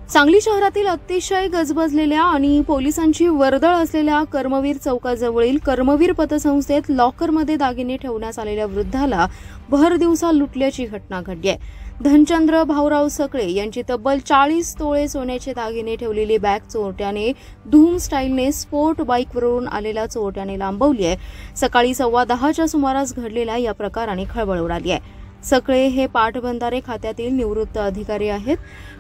सांगली शहरातील अतिशय गजबजलेल्या आणि पोलिसांची वर्दळ असलेल्या कर्मवीर चौकाजवळील कर्मवीर पतसंस्थेत लॉकरमध्ये दागिने ठेवण्यात आलेल्या वृद्धाला भर दिवसा लुटल्याची घटना घडली आहे। धनचंद्र भाऊराव सकळे यांची तब्बल 40 तोळे सोन्याचे दागिने ठेवलेली बॅग चोरट्याने धूम स्टाईलने स्पोर्ट बाईकवरून आलेल्या चोरट्याने लांबवली आहे। सकाळी 10:15च्या सुमारास घडलेल्या या प्रकाराने खळबळ उडाली आहे। सकळे हे पाटबंधारे खात्यातील निवृत्त अधिकारी आहेत।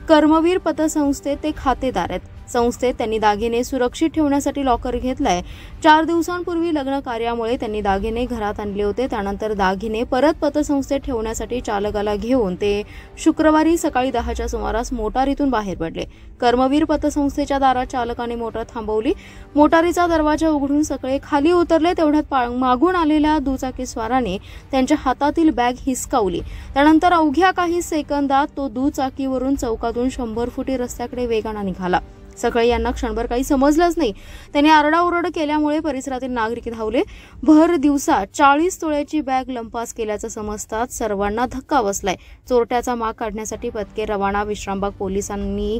कर्मवीर पतसंस्थेत ते खातेदार आहेत। संस्थेत त्यांनी दागिने सुरक्षित ठेवण्यासाठी लॉकर घेतलाय। 4 दिवसांपूर्वी लग्न कार्यामुळे त्यांनी दागिने घरात आणले होते। त्यानंतर दागिने परत पतसंस्थेत ठेवण्यासाठी चालकाला घेऊन ते शुक्रवारी सकाळी 10च्या सुमारास मोटारीतून बाहेर पडले। कर्मवीर पतसंस्थेच्या दारात चालकाने मोटार थांबवली। मोटारीचा दरवाजा उघडून सकळे खाली उतरले। तेवढ्यात मागून आलेल्या दुचाकीस्वाराने त्यांच्या हातातील बॅग हिसकावली। त्यानंतर अवघ्या काही सेकंदात तो दुचाकीवरून चौकातून 100 फुटी रस्त्याकडे वेगाने निघाला। सकळे यांना क्षणभर काही समजलंच नाही। त्यांनी आरडाओरड केल्यामुळे परिसरातील नागरिक धावले। भर दिवसा 40 तोळ्याची बॅग लंपास केल्याचं समजतात सर्वांना धक्का बसलाय। चोरट्याचा माग काढण्यासाठी पथके रवाना विश्रामबाग पोलिसांनी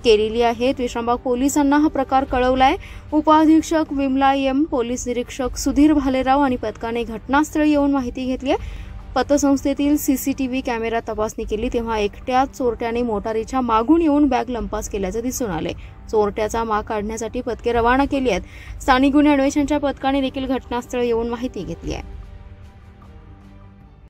केलेली आहेत। विश्रामबाग पोलिसांना हा प्रकार कळवलाय। उपअधीक्षक विमला एम, पोलीस निरीक्षक सुधीर भालेराव आणि पथकाने घटनास्थळी येऊन माहिती घेतली आहे। पतसंस्थेतील सीसीटीव्ही कॅमेरा तपासणी केली तेव्हा एकट्याच चोरट्याने मोटारीच्या मागून येऊन बॅग लंपास केल्याचे दिसून आले। चोरट्याचा माग काढण्यासाठी पथके रवाना केली आहेत। स्थानिक गुन्हे अन्वेषणच्या पथकाने देखील घटनास्थळी येऊन माहिती घेतली आहे।